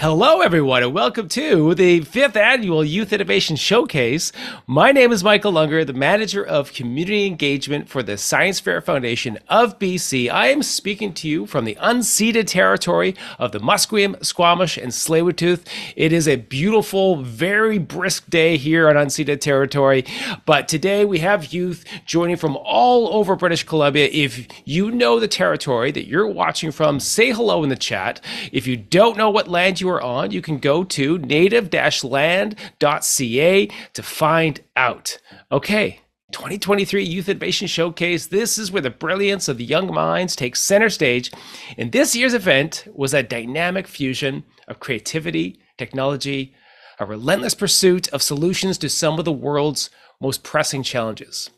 Hello, everyone, and welcome to the 5th Annual Youth Innovation Showcase. My name is Michael Unger, the Manager of Community Engagement for the Science Fair Foundation of BC. I am speaking to you from the unceded territory of the Musqueam, Squamish, and Tsleil-Waututh. It is a beautiful, very brisk day here on unceded territory, but today we have youth joining from all over British Columbia. If you know the territory that you're watching from, say hello in the chat. If you don't know what land you are on, you can go to native-land.ca to find out. Okay, 2023 Youth Innovation Showcase. This is where the brilliance of the young minds takes center stage. And this year's event was a dynamic fusion of creativity, technology, a relentless pursuit of solutions to some of the world's most pressing challenges.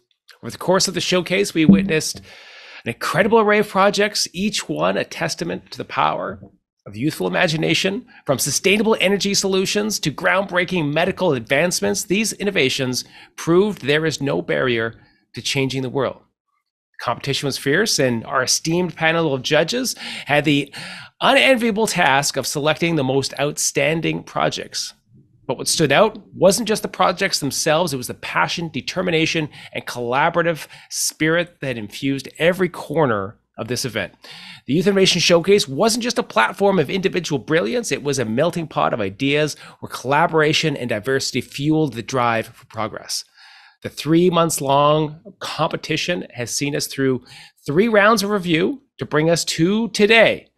Over the course of the showcase, we witnessed an incredible array of projects, each one a testament to the power of youthful imagination. From sustainable energy solutions to groundbreaking medical advancements, these innovations proved there is no barrier to changing the world. The competition was fierce, and our esteemed panel of judges had the unenviable task of selecting the most outstanding projects. But what stood out wasn't just the projects themselves, it was the passion, determination, and collaborative spirit that infused every corner of this event. The Youth Innovation Showcase wasn't just a platform of individual brilliance, it was a melting pot of ideas where collaboration and diversity fueled the drive for progress. The 3 months long competition has seen us through 3 rounds of review to bring us to today,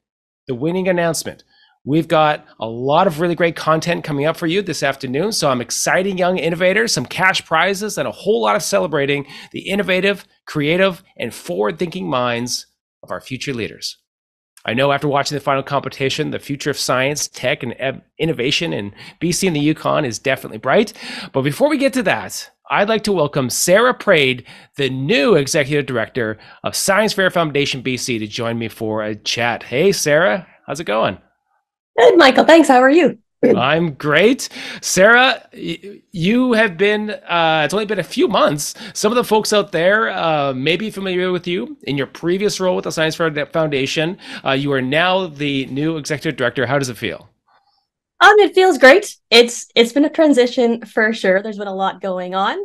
the winning announcement. We've got a lot of really great content coming up for you this afternoon. Some exciting young innovators, some cash prizes, and a whole lot of celebrating the innovative, creative, and forward-thinking minds of our future leaders. I know after watching the final competition, the future of science, tech, and innovation in BC and the Yukon is definitely bright. But before we get to that, I'd like to welcome Sarah Prade, the new Executive Director of Science Fair Foundation BC, to join me for a chat. Hey, Sarah, how's it going? Good, Michael. Thanks. How are you? I'm great. Sarah, you have been, it's only been a few months. Some of the folks out there may be familiar with you in your previous role with the Science Fair Foundation. You are now the new Executive Director. How does it feel? It feels great. It's been a transition for sure. There's been a lot going on.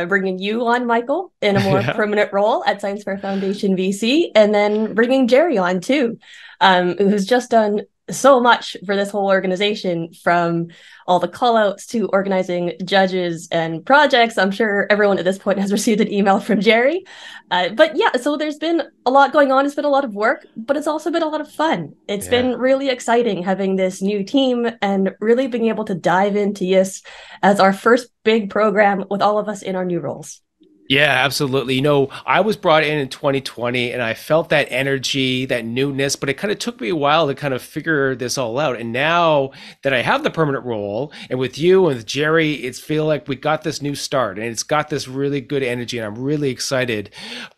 Bringing you on, Michael, in a more permanent role at Science Fair Foundation BC, and then bringing Jerry on too, who's just done so much for this whole organization, from all the call outs to organizing judges and projects. I'm sure everyone at this point has received an email from Jerry. But yeah, so there's been a lot going on. It's been a lot of work, but it's also been a lot of fun. It's been really exciting having this new team and really being able to dive into YIS as our first big program with all of us in our new roles. Yeah, absolutely. You know, I was brought in 2020 and I felt that energy, that newness, but it kind of took me a while to kind of figure this all out. And now that I have the permanent role, and with you and with Jerry, it's feel like we got this new start and it's got this really good energy, and I'm really excited.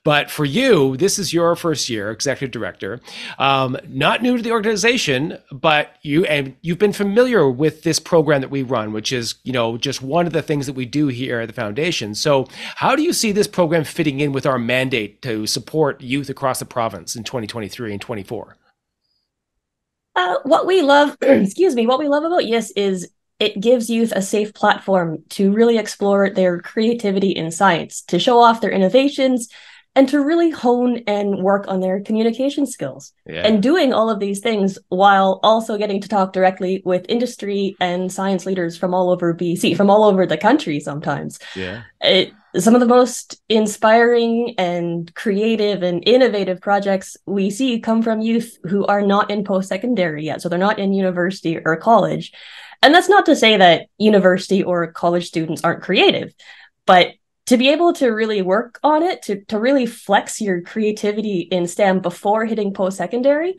But for you, this is your first year, Executive Director. Not new to the organization, but you've been familiar with this program that we run, which is, you know, just one of the things that we do here at the foundation. So how do you see this program fitting in with our mandate to support youth across the province in 2023 and 24? What we love, what we love about YIS is it gives youth a safe platform to really explore their creativity in science, to show off their innovations, and to really hone and work on their communication skills. And doing all of these things while also getting to talk directly with industry and science leaders from all over BC, from all over the country sometimes. Some of the most inspiring and creative and innovative projects we see come from youth who are not in post-secondary yet. So they're not in university or college. And that's not to say that university or college students aren't creative, but to be able to really work on it, to really flex your creativity in STEM before hitting post-secondary,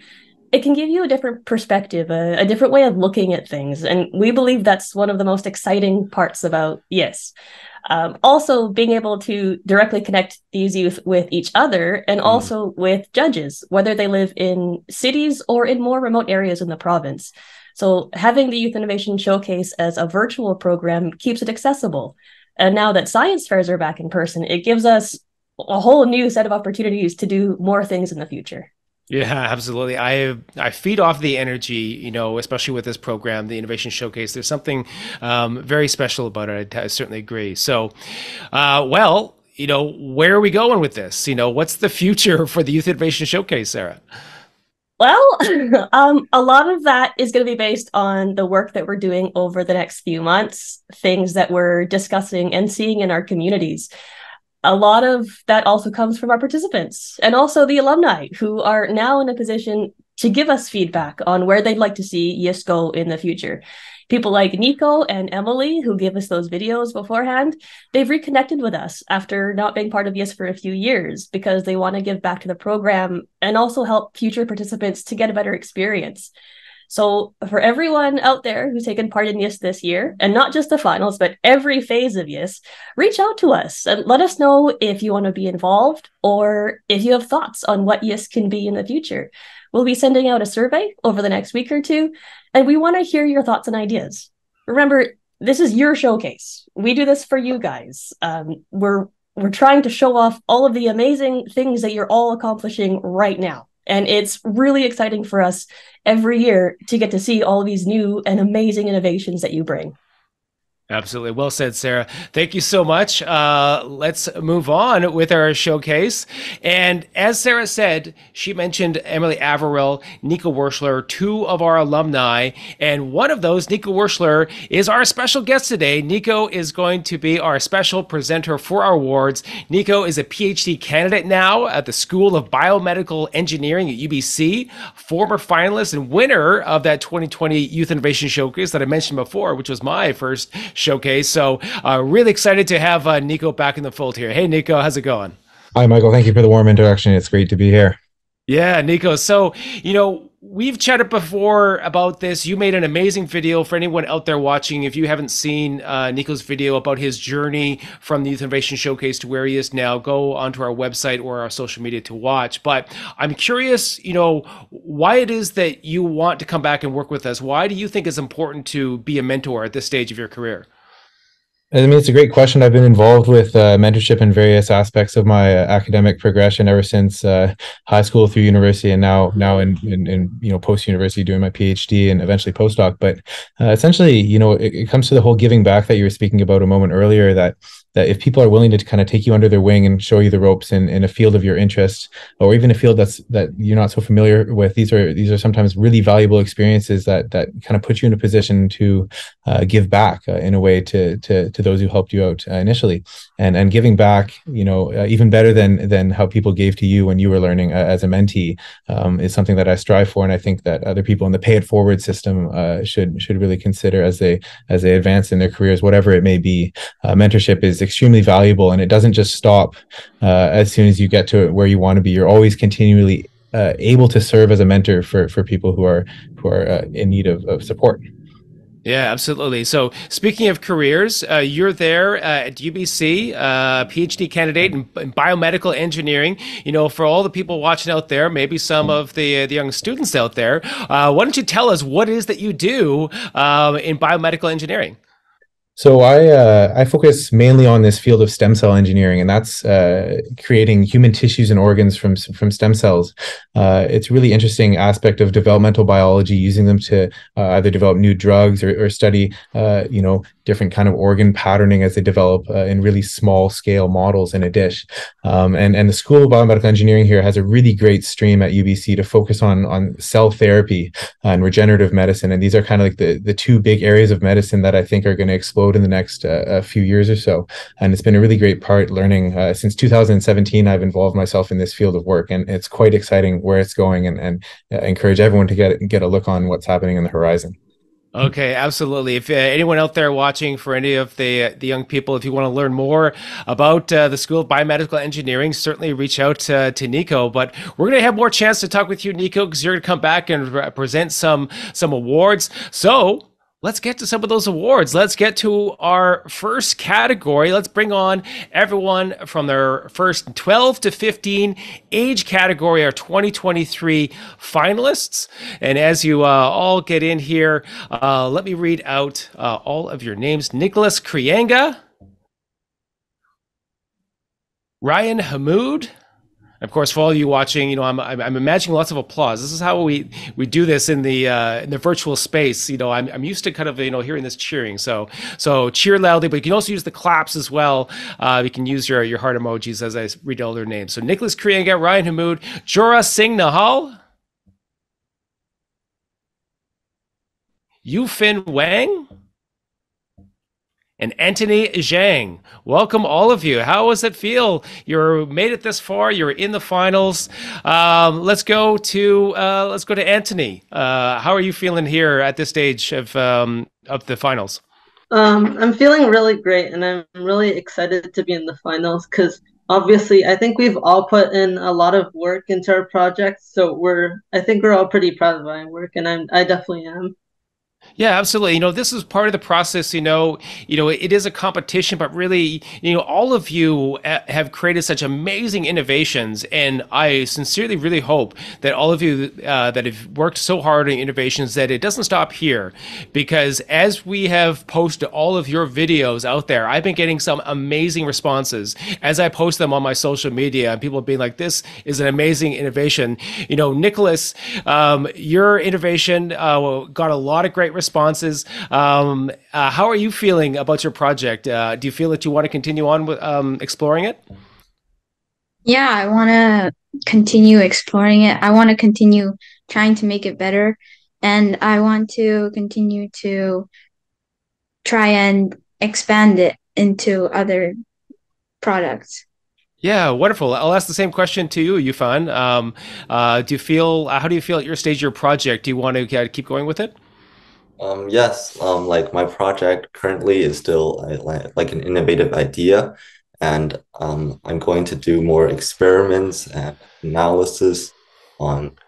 it can give you a different perspective, a different way of looking at things. And we believe that's one of the most exciting parts about YIS. Also, being able to directly connect these youth with each other and also with judges, whether they live in cities or in more remote areas in the province. So having the Youth Innovation Showcase as a virtual program keeps it accessible. And now that science fairs are back in person, it gives us a whole new set of opportunities to do more things in the future. Yeah, absolutely. I feed off the energy, especially with this program, the Innovation Showcase. There's something very special about it. I certainly agree. So, well, where are we going with this? What's the future for the Youth Innovation Showcase, Sarah? Well, a lot of that is going to be based on the work that we're doing over the next few months, things that we're discussing and seeing in our communities. A lot of that also comes from our participants and also the alumni who are now in a position to give us feedback on where they'd like to see YIS go in the future. People like Nico and Emily, who gave us those videos beforehand, they've reconnected with us after not being part of YIS for a few years because they want to give back to the program and also help future participants to get a better experience. So, for everyone out there who's taken part in YIS this year, and not just the finals, but every phase of YIS, reach out to us and let us know if you want to be involved or if you have thoughts on what YIS can be in the future. We'll be sending out a survey over the next week or two, and we want to hear your thoughts and ideas. Remember, this is your showcase. We do this for you guys. We're trying to show off all of the amazing things that you're all accomplishing right now. And it's really exciting for us every year to get to see all of these new and amazing innovations that you bring. Absolutely. Well said, Sarah. Thank you so much. Let's move on with our showcase. And as Sarah said, she mentioned Emily Averill, Nico Werschler, two of our alumni. And one of those, Nico Werschler, is our special guest today. Nico is going to be our special presenter for our awards. Nico is a PhD candidate now at the School of Biomedical Engineering at UBC, former finalist and winner of that 2020 Youth Innovation Showcase that I mentioned before, which was my first showcase. So really excited to have Nico back in the fold here. Hey, Nico, how's it going? Hi, Michael. Thank you for the warm introduction. It's great to be here. Yeah, Nico. So, we've chatted before about this. You made an amazing video for anyone out there watching. If you haven't seen Nico's video about his journey from the Youth Innovation Showcase to where he is now, go onto our website or our social media to watch. But I'm curious, why it is that you want to come back and work with us. Why do you think it's important to be a mentor at this stage of your career? I mean, it's a great question. I've been involved with mentorship in various aspects of my academic progression ever since high school through university, and now in post university doing my PhD and eventually postdoc. But essentially, it comes to the whole giving back that you were speaking about a moment earlier. That if people are willing to kind of take you under their wing and show you the ropes in a field of your interest, or even a field that you're not so familiar with, these are sometimes really valuable experiences that kind of put you in a position to give back in a way to those who helped you out initially, and giving back, even better than how people gave to you when you were learning as a mentee, is something that I strive for, and I think that other people in the pay it forward system should really consider as they advance in their careers, whatever it may be. Mentorship is extremely valuable, and it doesn't just stop as soon as you get to where you want to be. You're always continually able to serve as a mentor for people who are in need of support. Yeah, absolutely. So, speaking of careers, you're there at UBC, PhD candidate in biomedical engineering. For all the people watching out there, maybe some of the young students out there, why don't you tell us what it is that you do in biomedical engineering? So I focus mainly on this field of stem cell engineering, and that's creating human tissues and organs from stem cells. It's a really interesting aspect of developmental biology, using them to either develop new drugs or study, different kind of organ patterning as they develop in really small scale models in a dish. And the School of Biomedical Engineering here has a really great stream at UBC to focus on cell therapy and regenerative medicine, and these are kind of like the two big areas of medicine that I think are going to explode in the next few years or so. And it's been a really great part learning. Since 2017, I've involved myself in this field of work, and it's quite exciting where it's going, and encourage everyone to get a look on what's happening in the horizon. Okay, absolutely. If anyone out there watching, for any of the young people, if you want to learn more about the School of Biomedical Engineering, certainly reach out to Nico. But we're going to have more chance to talk with you, Nico, because you're going to come back and present some awards. So let's get to some of those awards. Let's get to our first category. Let's bring on everyone from their first 12 to 15 age category, our 2023 finalists. And as you all get in here, let me read out all of your names. Nicholas Krianga, Ryan Hamoud, Of course, for all you watching, I'm imagining lots of applause. This is how we do this in the virtual space. I'm used to kind of hearing this cheering. So cheer loudly, but you can also use the claps as well. You can use your heart emojis as I read all their names. So Nicholas Krianga, Ryan Hamoud, Jorah Singh Nahal, Yufin Wang, and Anthony Zhang. Welcome, all of you. How does it feel? You made it this far. You're in the finals. Let's go to Anthony. How are you feeling here at this stage of the finals? I'm feeling really great, and I'm really excited to be in the finals because obviously I think we've all put in a lot of work into our projects. So I think we're all pretty proud of our work, and I definitely am. Yeah, absolutely. This is part of the process. It is a competition, but really, all of you have created such amazing innovations, and I sincerely really hope that all of you that have worked so hard on innovations that it doesn't stop here, because as we have posted all of your videos out there, I've been getting some amazing responses as I post them on my social media, and people have been like, "This is an amazing innovation." Nicholas, your innovation got a lot of great responses. How are you feeling about your project? Do you feel that you want to continue on with exploring it? Yeah, I want to continue exploring it. I want to continue trying to make it better. And I want to continue to try and expand it into other products. Yeah, wonderful. I'll ask the same question to you, Yufan. How do you feel at your stage of your project? Do you want to keep going with it? Yes, like my project currently is still like an innovative idea, and I'm going to do more experiments and analysis on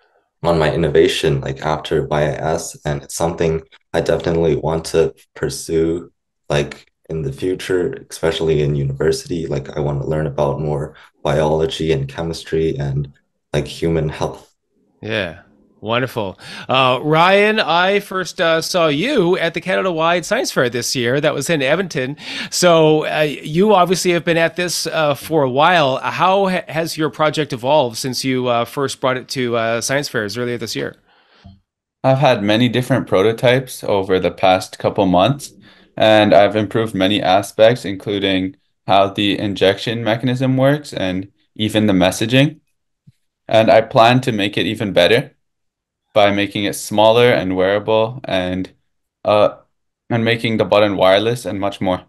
on my innovation like after YIS, and it's something I definitely want to pursue like in the future, especially in university. Like I want to learn about more biology and chemistry and like human health. Yeah. Wonderful. Ryan, I first saw you at the Canada-wide Science Fair this year. That was in Edmonton. So you obviously have been at this for a while. How has your project evolved since you first brought it to science fairs earlier this year? I've had many different prototypes over the past couple months, and I've improved many aspects, including how the injection mechanism works and even the messaging. And I plan to make it even better by making it smaller and wearable uh and making the button wireless and much more.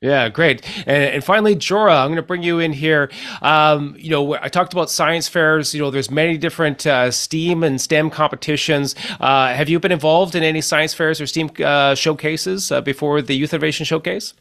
Yeah, great. And finally, Jorah, I'm going to bring you in here. I talked about science fairs. There's many different STEAM and STEM competitions. Have you been involved in any science fairs or STEAM showcases before the Youth Innovation Showcase?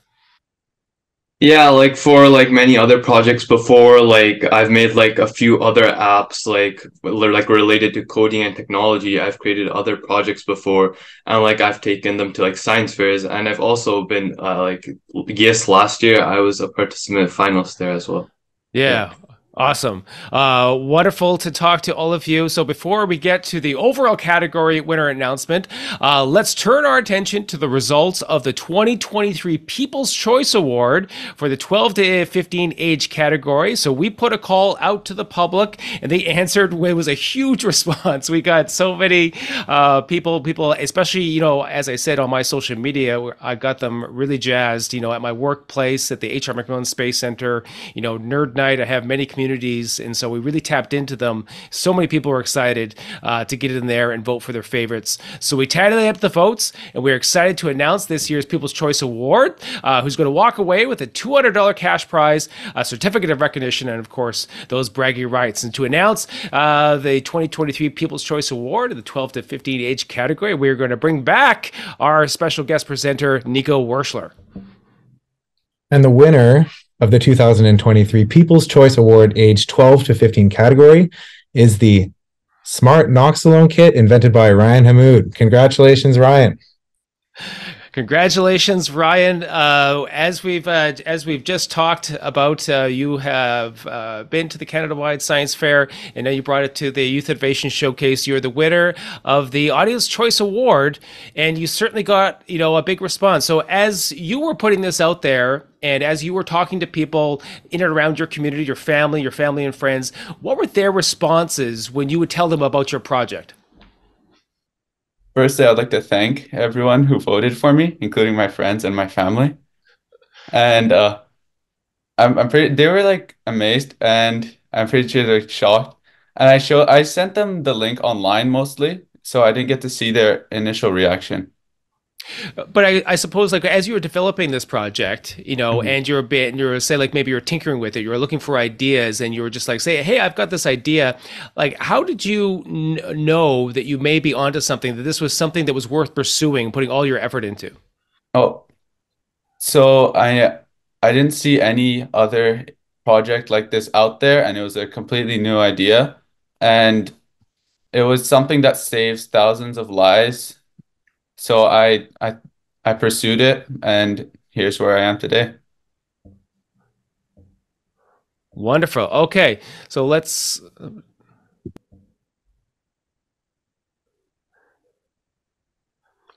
Yeah, like for like many other projects before, like I've made like a few other apps like related to coding and technology. I've created other projects before, and like I've taken them to like science fairs, and I've also been like YIS last year. I was a participant finalist there as well. Yeah. Yeah. Awesome. Wonderful to talk to all of you. So before we get to the overall category winner announcement, let's turn our attention to the results of the 2023 People's Choice Award for the 12 to 15 age category. So we put a call out to the public, and they answered. It was a huge response. We got so many people, especially, as I said on my social media, I got them really jazzed, at my workplace, at the HR McMillan Space Center, Nerd Night. I have many communities, and so we really tapped into them. So many people were excited to get in there and vote for their favorites. So we tallied up the votes, and we're excited to announce this year's People's Choice Award, who's going to walk away with a $200 cash prize, a certificate of recognition, and of course, those bragging rights. And to announce the 2023 People's Choice Award in the 12 to 15 age category, we're going to bring back our special guest presenter, Nico Werschler. And the winner of the 2023 People's Choice Award age 12 to 15 category is the Smart Noxolone Kit invented by Ryan Hamoud. Congratulations, Ryan. Congratulations, Ryan. As we've just talked about, you have been to the Canada-wide Science Fair, and now you brought it to the Youth Innovation Showcase. You're the winner of the Audience Choice Award, and you certainly got a big response. So as you were putting this out there, and as you were talking to people in and around your community, your family and friends, what were their responses when you would tell them about your project? Firstly, I'd like to thank everyone who voted for me, including my friends and my family. And I'm pretty. They were like amazed, and I'm pretty sure they're shocked. And I sent them the link online mostly, so I didn't get to see their initial reaction. But I suppose, like, as you were developing this project, and you're say, like, maybe you're tinkering with it, you were looking for ideas, and you were just like, say, hey, I've got this idea. Like, how did you know that you may be onto something, that this was something that was worth pursuing, putting all your effort into? Oh, so I didn't see any other project like this out there, and it was a completely new idea, and it was something that saves thousands of lives. So I pursued it, and here's where I am today. Wonderful. Okay, so let's.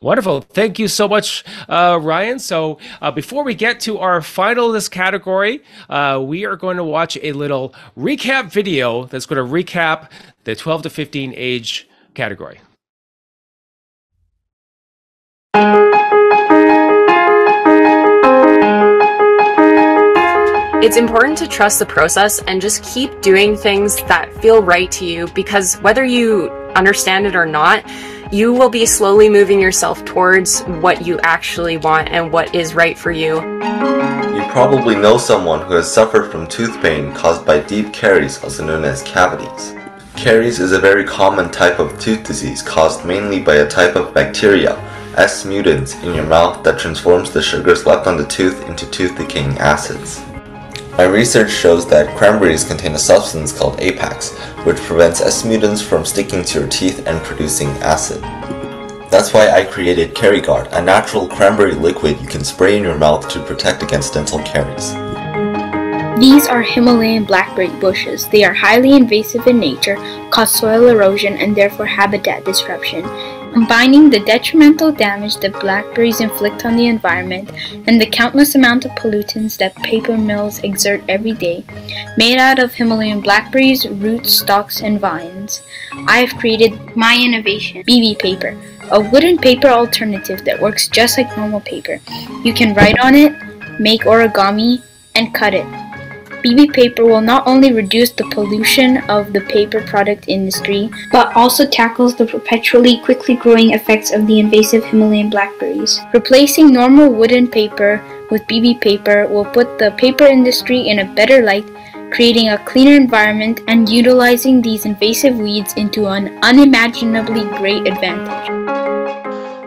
Wonderful. Thank you so much, Ryan. So before we get to our finalist category, we are going to watch a little recap video that's going to recap the 12 to 15 age category. It's important to trust the process and just keep doing things that feel right to you, because whether you understand it or not, you will be slowly moving yourself towards what you actually want and what is right for you. You probably know someone who has suffered from tooth pain caused by deep caries, also known as cavities. Caries is a very common type of tooth disease caused mainly by a type of bacteria, S. mutans, in your mouth that transforms the sugars left on the tooth into tooth-decaying acids. My research shows that cranberries contain a substance called Apax, which prevents S. mutans from sticking to your teeth and producing acid. That's why I created CaryGuard, a natural cranberry liquid you can spray in your mouth to protect against dental caries. These are Himalayan blackberry bushes. They are highly invasive in nature, cause soil erosion, and therefore habitat disruption. Combining the detrimental damage that blackberries inflict on the environment and the countless amount of pollutants that paper mills exert every day, made out of Himalayan blackberries, roots, stalks, and vines, I have created my innovation, BB paper, a wooden paper alternative that works just like normal paper. You can write on it, make origami, and cut it. BB paper will not only reduce the pollution of the paper product industry, but also tackles the perpetually quickly growing effects of the invasive Himalayan blackberries. Replacing normal wooden paper with BB paper will put the paper industry in a better light, creating a cleaner environment and utilizing these invasive weeds into an unimaginably great advantage.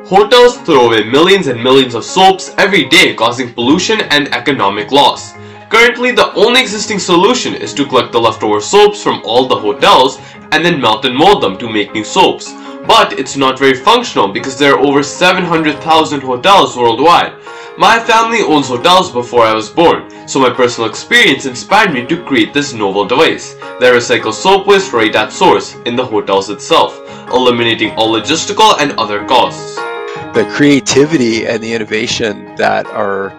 Hotels throw away millions and millions of soaps every day, causing pollution and economic loss. Currently, the only existing solution is to collect the leftover soaps from all the hotels and then melt and mold them to make new soaps. But it's not very functional because there are over 700,000 hotels worldwide. My family owns hotels before I was born, so my personal experience inspired me to create this novel device that recycles soap waste right at source in the hotels itself, eliminating all logistical and other costs. The creativity and the innovation that are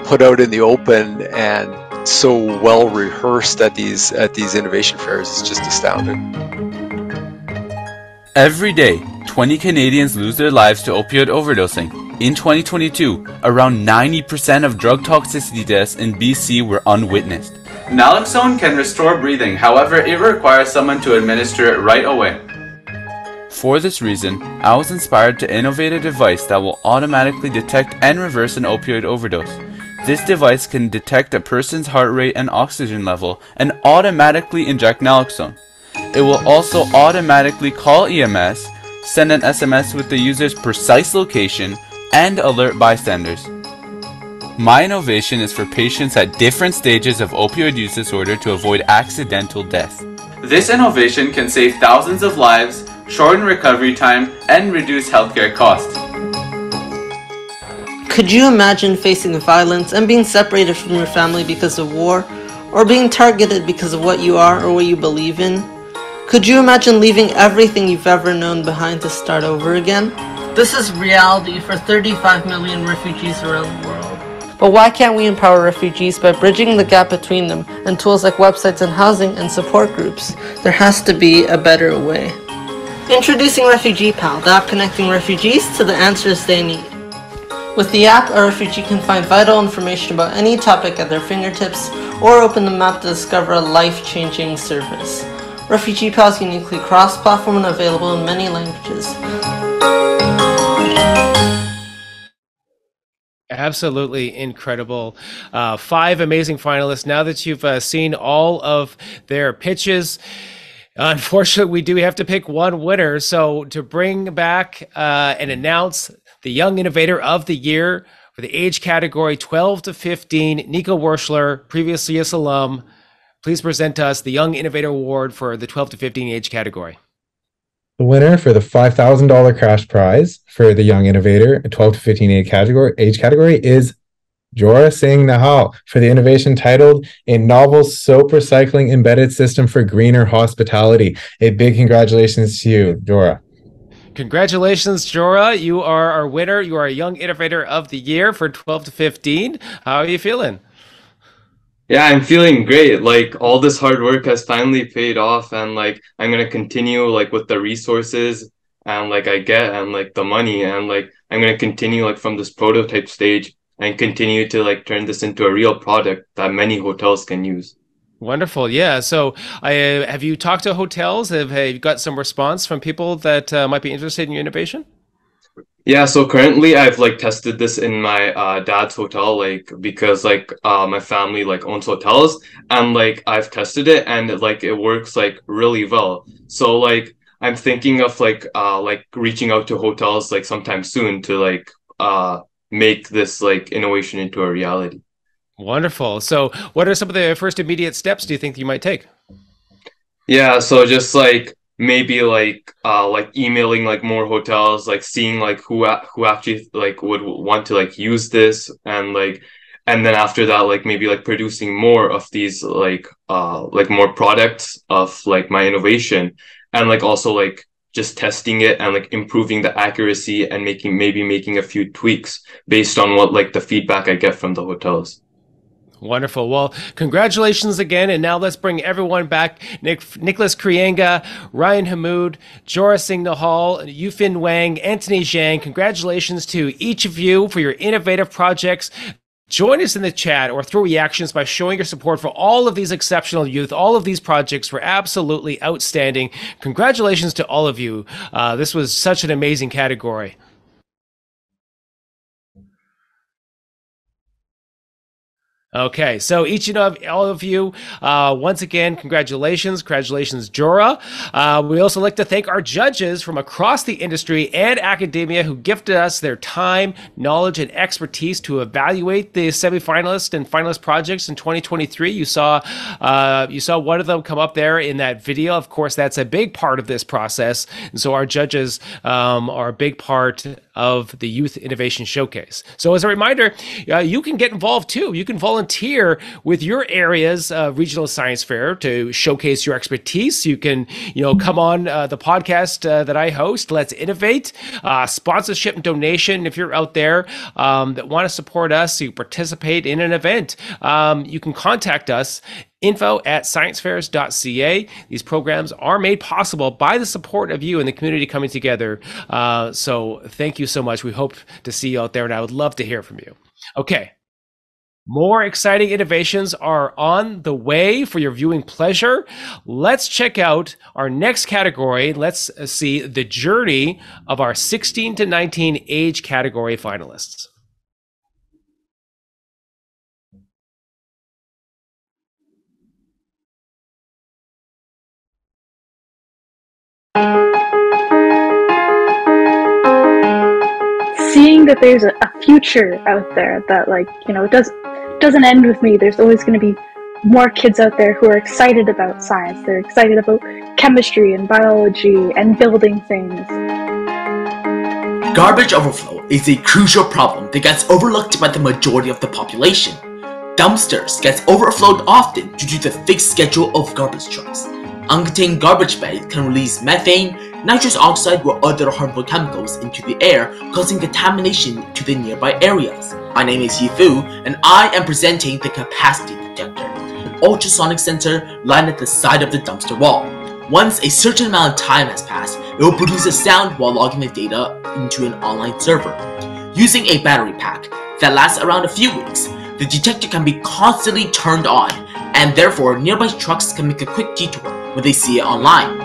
put out in the open and so well rehearsed at these innovation fairs is just astounding. Every day, 20 Canadians lose their lives to opioid overdosing. In 2022, around 90% of drug toxicity deaths in BC were unwitnessed. Naloxone can restore breathing, however, it requires someone to administer it right away. For this reason, I was inspired to innovate a device that will automatically detect and reverse an opioid overdose. This device can detect a person's heart rate and oxygen level and automatically inject naloxone. It will also automatically call EMS, send an SMS with the user's precise location, and alert bystanders. My innovation is for patients at different stages of opioid use disorder to avoid accidental death. This innovation can save thousands of lives, shorten recovery time, and reduce healthcare costs. Could you imagine facing violence and being separated from your family because of war, or being targeted because of what you are or what you believe in? Could you imagine leaving everything you've ever known behind to start over again? This is reality for 35 million refugees around the world. But why can't we empower refugees by bridging the gap between them and tools like websites and housing and support groups? There has to be a better way. Introducing Refugee Pal, the app connecting refugees to the answers they need. With the app, a refugee can find vital information about any topic at their fingertips or open the map to discover a life-changing service. Refugee Pal is uniquely cross-platform and available in many languages. Absolutely incredible. 5 amazing finalists. Now that you've seen all of their pitches, unfortunately, we do have to pick one winner. So to bring back and announce the Young Innovator of the Year for the age category 12 to 15, Nico Werschler, previous YIS alum, please present to us the Young Innovator Award for the 12 to 15 age category. The winner for the $5,000 cash prize for the Young Innovator 12 to 15 age category is Jora Singh Nahal for the innovation titled A Novel Soap Recycling Embedded System for Greener Hospitality. A big congratulations to you, Jora. Congratulations, Jora. You are our winner. You are a Young Innovator of the Year for 12 to 15. How are you feeling? Yeah, I'm feeling great. Like all this hard work has finally paid off, and like I'm gonna continue like with the resources and like I get and like the money, and like I'm gonna continue like from this prototype stage and continue to like turn this into a real product that many hotels can use. Wonderful. Yeah. So have you talked to hotels? Have you got some response from people that might be interested in your innovation? Yeah, so currently I've like tested this in my dad's hotel, like because like my family like owns hotels, and like I've tested it and like it works like really well. So like I'm thinking of like reaching out to hotels like sometime soon to like make this like innovation into a reality. Wonderful. So what are some of the first immediate steps do you think you might take? Yeah, so just like maybe like emailing like more hotels, like seeing like who actually like would want to like use this, and then after that like maybe like producing more of these like more products of like my innovation, and like also like just testing it and like improving the accuracy and making a few tweaks based on what like the feedback I get from the hotels. Wonderful. Well, congratulations again. And now let's bring everyone back. Nicholas Krienga, Ryan Hamoud, Jora Singh Nahal, Yufin Wang, Anthony Zhang. Congratulations to each of you for your innovative projects. Join us in the chat or through reactions by showing your support for all of these exceptional youth. All of these projects were absolutely outstanding. Congratulations to all of you. This was such an amazing category. Okay, so each and all of you, once again, congratulations, Jora. We also like to thank our judges from across the industry and academia who gifted us their time, knowledge, and expertise to evaluate the semifinalists and finalist projects in 2023. You saw one of them come up there in that video. Of course, that's a big part of this process, and so our judges are a big part of the Youth Innovation Showcase. So as a reminder, you can get involved too. You can volunteer with your area's regional science fair to showcase your expertise. You can, come on the podcast that I host, Let's Innovate, sponsorship and donation. If you're out there that want to support us, you participate in an event, you can contact us. info@sciencefairs.ca. These programs are made possible by the support of you and the community coming together. So thank you so much. We hope to see you out there, and I would love to hear from you. Okay. More exciting innovations are on the way for your viewing pleasure. Let's check out our next category. Let's see the journey of our 16 to 19 age category finalists. Seeing that there's a future out there that it doesn't end with me. There's always going to be more kids out there who are excited about science. They're excited about chemistry and biology and building things. Garbage overflow is a crucial problem that gets overlooked by the majority of the population. Dumpsters get overflowed often due to the fixed schedule of garbage trucks. Uncontained garbage bags can release methane, nitrous oxide, or other harmful chemicals into the air, causing contamination to the nearby areas. My name is Yifu, and I am presenting the capacity detector, an ultrasonic sensor lying at the side of the dumpster wall. Once a certain amount of time has passed, it will produce a sound while logging the data into an online server. Using a battery pack that lasts around a few weeks, the detector can be constantly turned on, and therefore nearby trucks can make a quick detour when they see it online.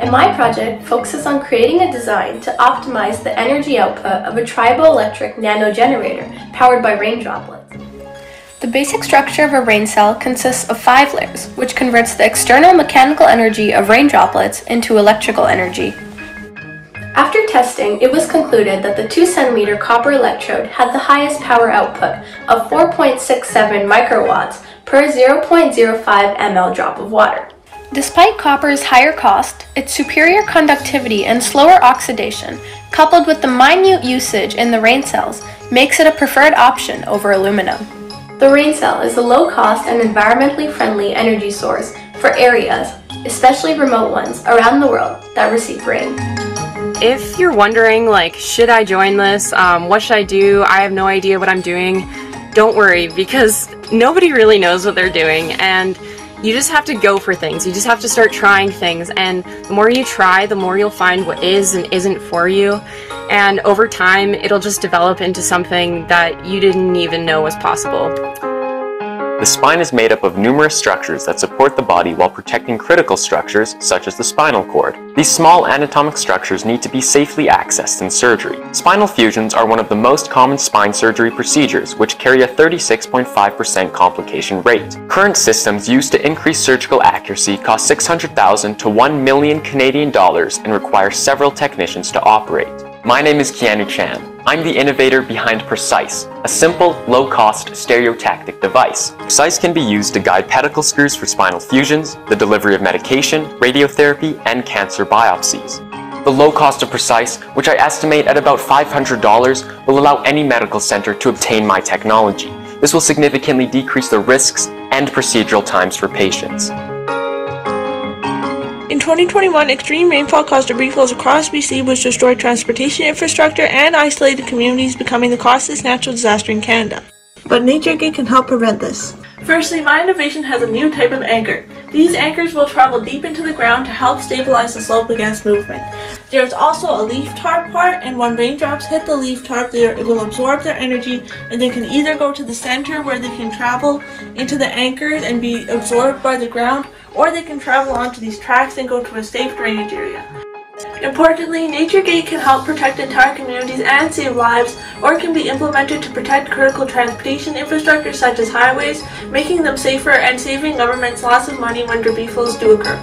And my project focuses on creating a design to optimize the energy output of a triboelectric nano generator powered by rain droplets. The basic structure of a rain cell consists of 5 layers, which converts the external mechanical energy of rain droplets into electrical energy. After testing, it was concluded that the 2 cm copper electrode had the highest power output of 4.67 microwatts per 0.05 ml drop of water. Despite copper's higher cost, its superior conductivity and slower oxidation, coupled with the minute usage in the rain cells, makes it a preferred option over aluminum. The rain cell is a low-cost and environmentally friendly energy source for areas, especially remote ones, around the world that receive rain. If you're wondering, like, should I join this? What should I do? I have no idea what I'm doing. Don't worry, because nobody really knows what they're doing, and you just have to go for things. You just have to start trying things, and the more you try, the more you'll find what is and isn't for you. And over time, it'll just develop into something that you didn't even know was possible. The spine is made up of numerous structures that support the body while protecting critical structures such as the spinal cord. These small anatomic structures need to be safely accessed in surgery. Spinal fusions are one of the most common spine surgery procedures, which carry a 36.5% complication rate. Current systems used to increase surgical accuracy cost 600,000 to 1 million Canadian dollars and require several technicians to operate. My name is Keanu Chan. I'm the innovator behind Precise, a simple, low-cost stereotactic device. Precise can be used to guide pedicle screws for spinal fusions, the delivery of medication, radiotherapy, and cancer biopsies. The low cost of Precise, which I estimate at about $500, will allow any medical center to obtain my technology. This will significantly decrease the risks and procedural times for patients. In 2021, extreme rainfall caused debris flows across BC, which destroyed transportation infrastructure and isolated communities, becoming the costliest natural disaster in Canada. But NatureGate can help prevent this. Firstly, my innovation has a new type of anchor. These anchors will travel deep into the ground to help stabilize the slope against movement. There is also a leaf tarp part, and when raindrops hit the leaf tarp, it will absorb their energy, and they can either go to the center where they can travel into the anchors and be absorbed by the ground, or they can travel onto these tracks and go to a safe drainage area. Importantly, NatureGate can help protect entire communities and save lives, or can be implemented to protect critical transportation infrastructure such as highways, making them safer and saving governments lots of money when debris flows do occur.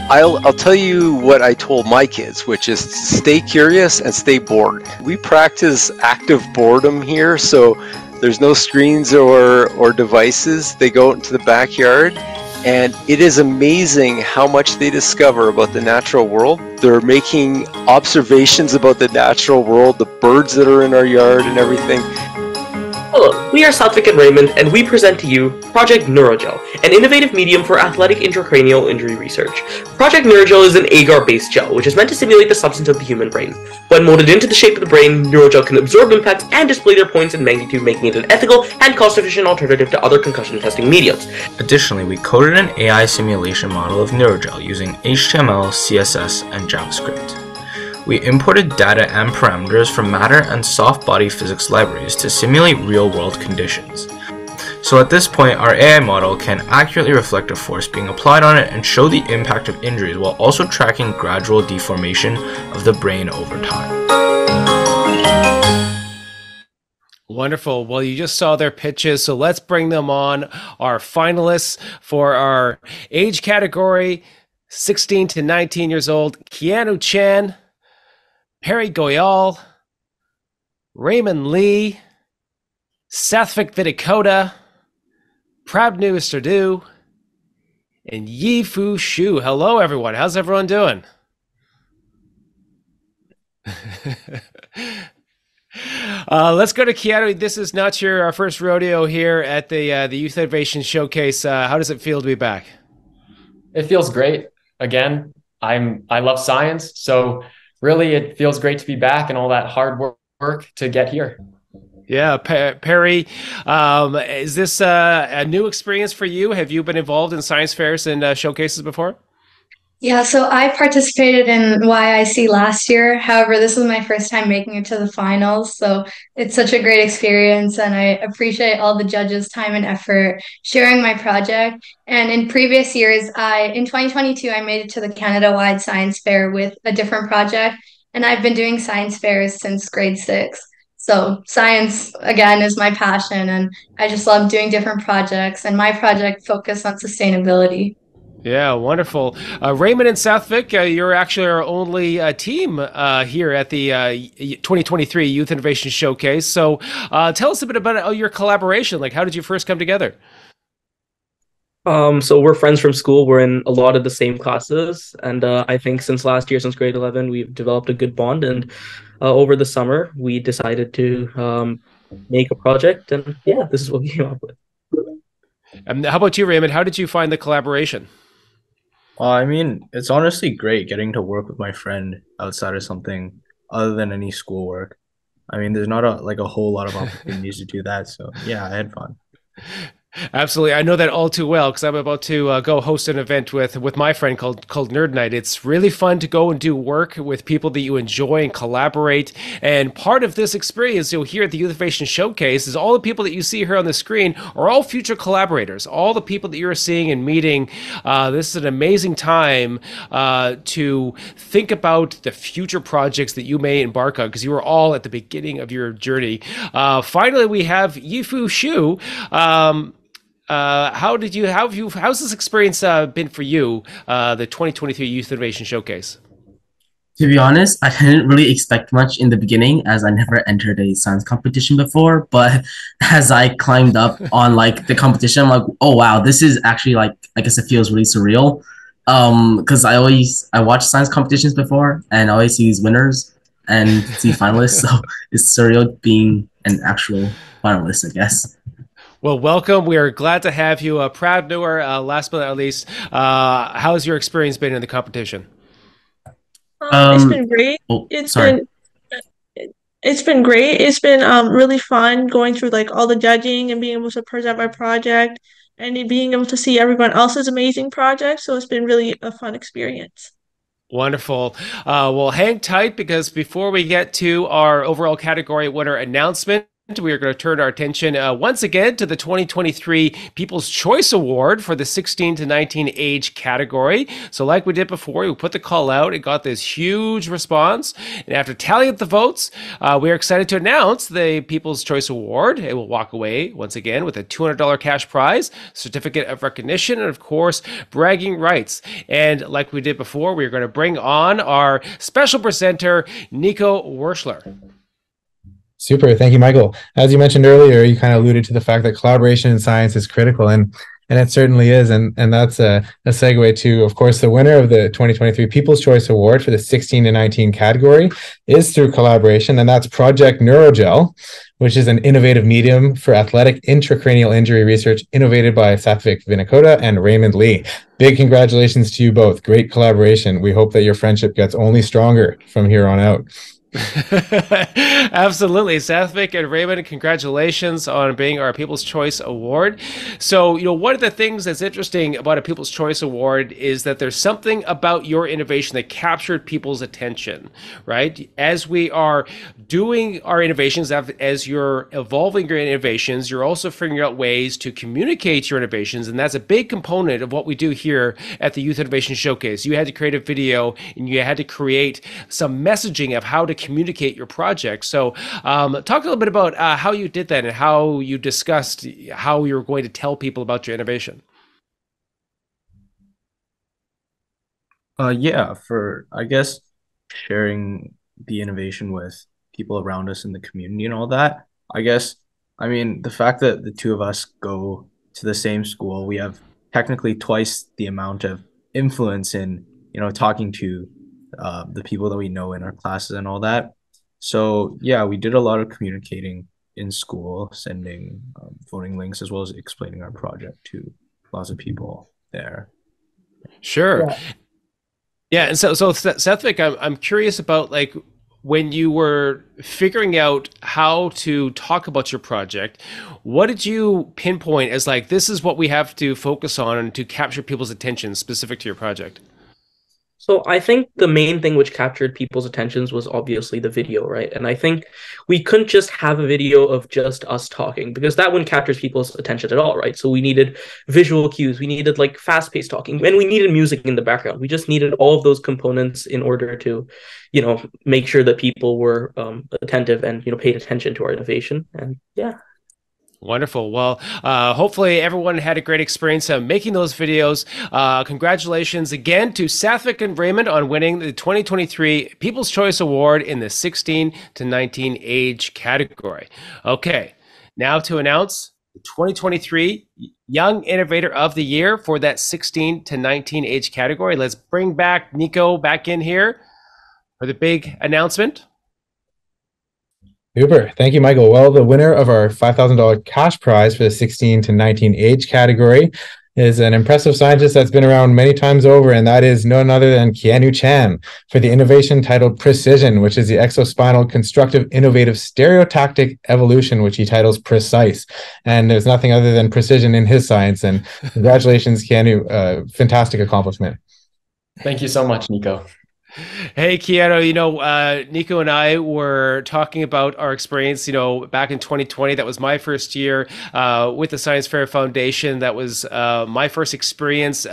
I'll tell you what I told my kids, which is stay curious and stay bored. We practice active boredom here, so there's no screens or devices. They go out into the backyard, and it is amazing how much they discover about the natural world. They're making observations about the natural world, the birds that are in our yard and everything. Hello, we are Satvik and Raymond, and we present to you Project Neurogel, an innovative medium for athletic intracranial injury research. Project Neurogel is an agar-based gel, which is meant to simulate the substance of the human brain. When molded into the shape of the brain, Neurogel can absorb impacts and display their points and magnitude, making it an ethical and cost-efficient alternative to other concussion testing mediums. Additionally, we coded an AI simulation model of Neurogel using HTML, CSS, and JavaScript. We imported data and parameters from matter and soft body physics libraries to simulate real-world conditions. So at this point, our AI model can accurately reflect a force being applied on it and show the impact of injuries while also tracking gradual deformation of the brain over time. Wonderful. Well, you just saw their pitches, so let's bring them on. Our finalists for our age category, 16 to 19 years old, Keanu Chan, Perry Goyal, Raymond Lee, Satvik Vidikota, Prabnu Sardu, and Yifu Shu. Hello, everyone. How's everyone doing? Let's go to Keanu. This is not your first rodeo here at the Youth Innovation Showcase. How does it feel to be back? It feels great. Again, I love science, so really it feels great to be back and all that hard work to get here. Yeah, Perry, is this a new experience for you? Have you been involved in science fairs and showcases before? Yeah, so I participated in YIC last year. However, this is my first time making it to the finals. So it's such a great experience, and I appreciate all the judges' time and effort sharing my project. And in previous years, in 2022, I made it to the Canada-wide Science Fair with a different project, and I've been doing science fairs since grade 6. So science, again, is my passion, and I just love doing different projects, and my project focused on sustainability. Yeah, wonderful. Raymond and Southwick, you're actually our only team here at the 2023 Youth Innovation Showcase. So tell us a bit about your collaboration. Like, how did you first come together? So we're friends from school. We're in a lot of the same classes, and I think since last year, since grade 11, we've developed a good bond. And over the summer, we decided to make a project, and yeah, this is what we came up with. How about you, Raymond? How did you find the collaboration? I mean, it's honestly great getting to work with my friend outside of something other than any schoolwork. I mean, there's not a whole lot of opportunities to do that. So yeah, I had fun. Absolutely, I know that all too well because I'm about to go host an event with my friend called Nerd Night. It's really fun to go and do work with people that you enjoy and collaborate. And part of this experience you'll hear at the Youth Innovation Showcase is all the people that you see here on the screen are all future collaborators. All the people that you're seeing and meeting. This is an amazing time to think about the future projects that you may embark on because you are all at the beginning of your journey. Finally, we have Yifu Shu. How's this experience been for you, the 2023 Youth Innovation Showcase? To be honest, I didn't really expect much in the beginning as I never entered a science competition before. But as I climbed up on like the competition, I'm like, oh wow, this is actually like, I guess it feels really surreal. Because I watch science competitions before and I always see these winners and see finalists. So it's surreal being an actual finalist, I guess. Well, welcome. We are glad to have you. Proud newer. Last but not least, how has your experience been in the competition? It's been great. It's been great. It's been really fun going through like all the judging and being able to present my project and being able to see everyone else's amazing projects. So it's been really a fun experience. Wonderful. Well, hang tight because before we get to our overall category winner announcement, we are going to turn our attention once again to the 2023 People's Choice Award for the 16 to 19 age category. So like we did before, we put the call out. It got this huge response. And after tallying up the votes, we are excited to announce the People's Choice Award. It will walk away once again with a $200 cash prize, certificate of recognition, and of course, bragging rights. And like we did before, we are going to bring on our special presenter, Nico Werschler. Super. Thank you, Michael. As you mentioned earlier, you kind of alluded to the fact that collaboration in science is critical, and it certainly is. And that's a segue to, of course, the winner of the 2023 People's Choice Award for the 16 to 19 category is through collaboration, and that's Project Neurogel, which is an innovative medium for athletic intracranial injury research innovated by Satvik Vinakota and Raymond Lee. Big congratulations to you both. Great collaboration. We hope that your friendship gets only stronger from here on out. Absolutely. Sathvik and Raymond, congratulations on being our People's Choice Award. So, one of the things that's interesting about a People's Choice Award is that there's something about your innovation that captured people's attention, right? As we are doing our innovations, as you're evolving your innovations, you're also figuring out ways to communicate your innovations. And that's a big component of what we do here at the Youth Innovation Showcase. You had to create a video and you had to create some messaging of how to communicate your project. So talk a little bit about how you did that and how you discussed how you were going to tell people about your innovation. Yeah, for, I guess, sharing the innovation with people around us in the community and all that. I guess, I mean, the fact that the two of us go to the same school, we have technically twice the amount of influence in, talking to the people that we know in our classes and all that. So yeah, we did a lot of communicating in school, sending voting links as well as explaining our project to lots of people there. Sure. Yeah, and so Sethvik, I'm curious about like when you were figuring out how to talk about your project, what did you pinpoint as like this is what we have to focus on and to capture people's attention specific to your project? So I think the main thing which captured people's attentions was obviously the video, right? And I think we couldn't just have a video of just us talking because that wouldn't capture people's attention at all, right? So we needed visual cues, we needed like fast-paced talking, and we needed music in the background. We just needed all of those components in order to, make sure that people were attentive and paid attention to our innovation. And yeah. Wonderful. Well, hopefully everyone had a great experience making those videos. Congratulations again to Sethvik and Raymond on winning the 2023 People's Choice Award in the 16 to 19 age category. Okay, now to announce the 2023 Young Innovator of the Year for that 16 to 19 age category. Let's bring back Nico back in here for the big announcement. Super. Thank you, Michael. Well, the winner of our $5,000 cash prize for the 16 to 19 age category is an impressive scientist that's been around many times over, and that is none other than Keanu Chan for the innovation titled Precision, which is the exospinal constructive innovative stereotactic evolution, which he titles Precise. And there's nothing other than precision in his science. And congratulations, Keanu. Fantastic accomplishment. Thank you so much, Nico. Hey, Keanu, Nico and I were talking about our experience, back in 2020. That was my first year with the Science Fair Foundation. That was my first experience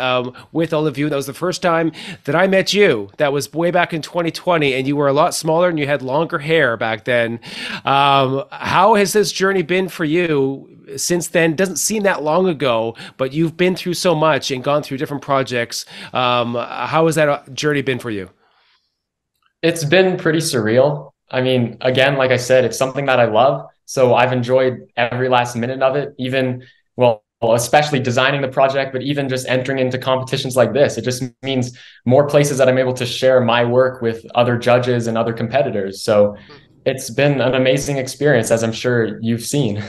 with all of you. That was the first time that I met you. That was way back in 2020, and you were a lot smaller and you had longer hair back then. How has this journey been for you since then? Doesn't seem that long ago, but you've been through so much and gone through different projects. How has that journey been for you? It's been pretty surreal. I mean, again, like I said, it's something that I love. So I've enjoyed every last minute of it, even, well, especially designing the project, but even just entering into competitions like this. It just means more places that I'm able to share my work with other judges and other competitors. So it's been an amazing experience, as I'm sure you've seen.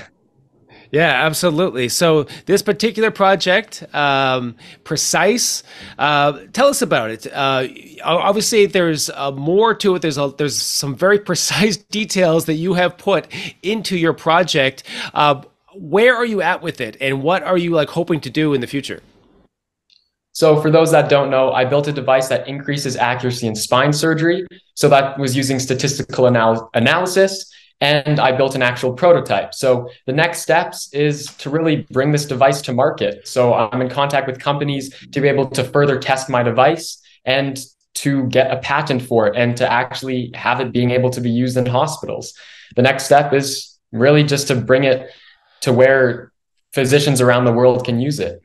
Yeah, absolutely. So this particular project, Precise, tell us about it. Obviously, there's more to it. There's some very precise details that you have put into your project. Where are you at with it, and what are you hoping to do in the future? So for those that don't know, I built a device that increases accuracy in spine surgery. So that was using statistical analysis. And I built an actual prototype. So the next steps is to really bring this device to market. So I'm in contact with companies to be able to further test my device and to get a patent for it and to actually have it being able to be used in hospitals. The next step is really just to bring it to where physicians around the world can use it.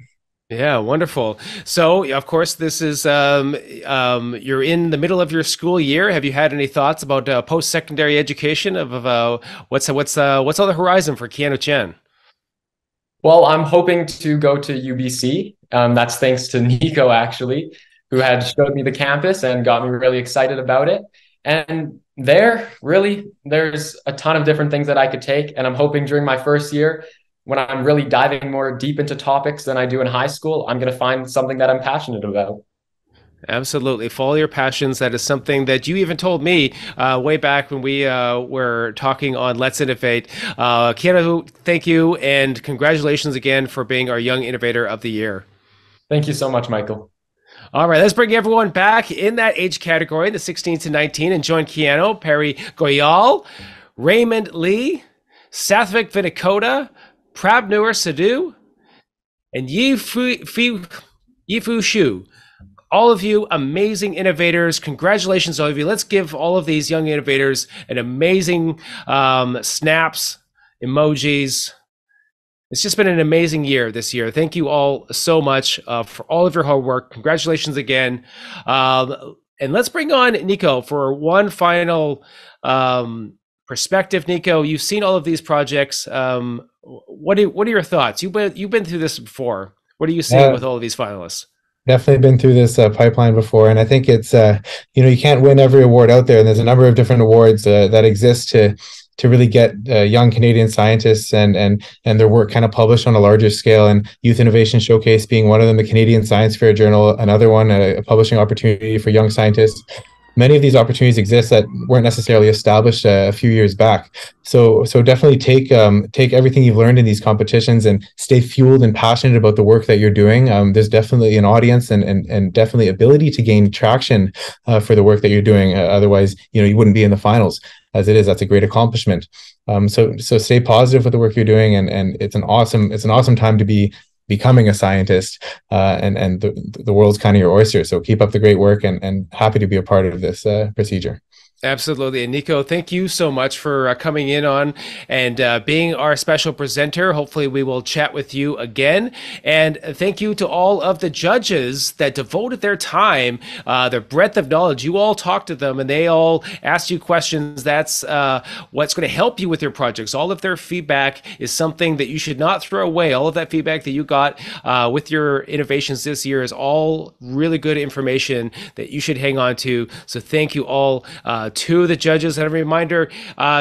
Yeah, wonderful. So, of course, this is you're in the middle of your school year. Have you had any thoughts about post-secondary education? Of what's on the horizon for Keanu Chan? Well, I'm hoping to go to UBC. That's thanks to Nico, actually, who had showed me the campus and got me really excited about it. And there's a ton of different things that I could take. And I'm hoping during my first year, when I'm really diving more deep into topics than I do in high school, I'm going to find something that I'm passionate about. Absolutely. Follow your passions. That is something that you even told me way back when we were talking on Let's Innovate. Keanu, thank you, and congratulations again for being our Young Innovator of the Year. Thank you so much, Michael. All right, let's bring everyone back in that age category, the 16 to 19, and join Keanu, Perry Goyal, Raymond Lee, Sethvik Vinikota, Prabnur Sadhu, and Yifu Shu. All of you amazing innovators. Congratulations, all of you. Let's give all of these young innovators an amazing snaps, emojis. It's just been an amazing year this year. Thank you all so much for all of your hard work. Congratulations again. And let's bring on Nico for one final perspective. Nico, you've seen all of these projects. What are your thoughts? You've been through this before. What are you seeing with all of these finalists? Definitely been through this pipeline before, and I think it's you can't win every award out there, and there's a number of different awards that exist to really get young Canadian scientists and their work kind of published on a larger scale. And Youth Innovation Showcase being one of them, the Canadian Science Fair Journal, another one, a publishing opportunity for young scientists. Many of these opportunities exist that weren't necessarily established a few years back. So definitely take everything you've learned in these competitions and stay fueled and passionate about the work that you're doing. There's definitely an audience and definitely ability to gain traction for the work that you're doing. Otherwise, you wouldn't be in the finals. As it is, that's a great accomplishment. So stay positive with the work you're doing, and it's an awesome time to be becoming a scientist, and the world's kind of your oyster. So keep up the great work, and happy to be a part of this procedure. Absolutely. And Nico, thank you so much for coming in on and being our special presenter. Hopefully we will chat with you again. And thank you to all of the judges that devoted their time, their breadth of knowledge. You all talked to them and they all asked you questions. That's what's going to help you with your projects. All of their feedback is something that you should not throw away. All of that feedback that you got with your innovations this year is all really good information that you should hang on to. So thank you all to the judges. And a reminder,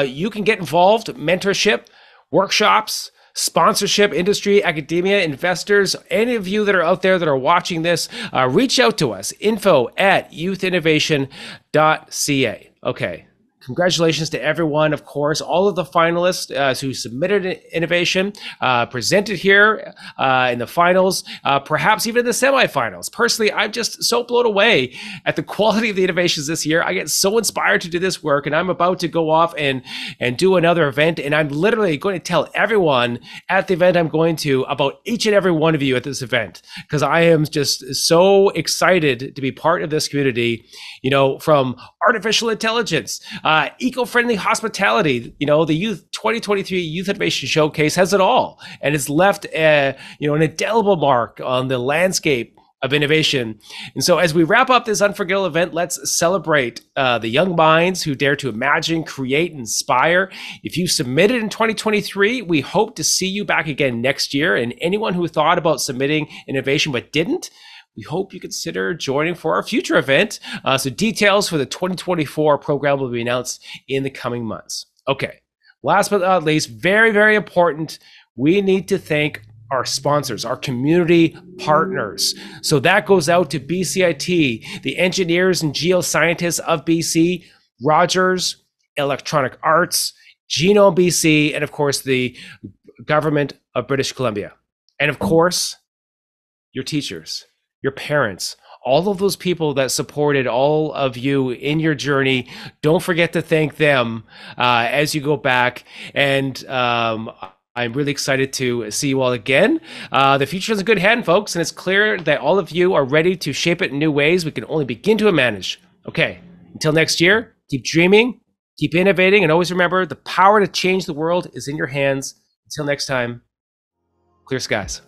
you can get involved, mentorship, workshops, sponsorship, industry, academia, investors, any of you that are out there that are watching this, reach out to us, info@youthinnovation.ca. Okay. Congratulations to everyone, of course, all of the finalists who submitted an innovation, presented here in the finals, perhaps even in the semifinals. Personally, I'm just so blown away at the quality of the innovations this year. I get so inspired to do this work, and I'm about to go off and do another event, and I'm literally going to tell everyone at the event I'm going to about each and every one of you at this event, because I am just so excited to be part of this community, from artificial intelligence, eco-friendly hospitality. The Youth 2023 Youth Innovation Showcase has it all, and it's left an indelible mark on the landscape of innovation. And so as we wrap up this unforgettable event, let's celebrate the young minds who dare to imagine, create, inspire. If you submitted in 2023, we hope to see you back again next year. And anyone who thought about submitting innovation but didn't, we hope you consider joining for our future event. So details for the 2024 program will be announced in the coming months. Okay, last but not least, very, very important, we need to thank our sponsors, our community partners. So that goes out to BCIT, the engineers and geoscientists of BC, Rogers, Electronic Arts, Genome BC, and of course the government of British Columbia. And of course, your teachers, your parents, all of those people that supported all of you in your journey. Don't forget to thank them as you go back. And I'm really excited to see you all again. The future is in good hand, folks, and it's clear that all of you are ready to shape it in new ways we can only begin to manage. Okay, until next year, keep dreaming, keep innovating, and always remember the power to change the world is in your hands. Until next time, clear skies.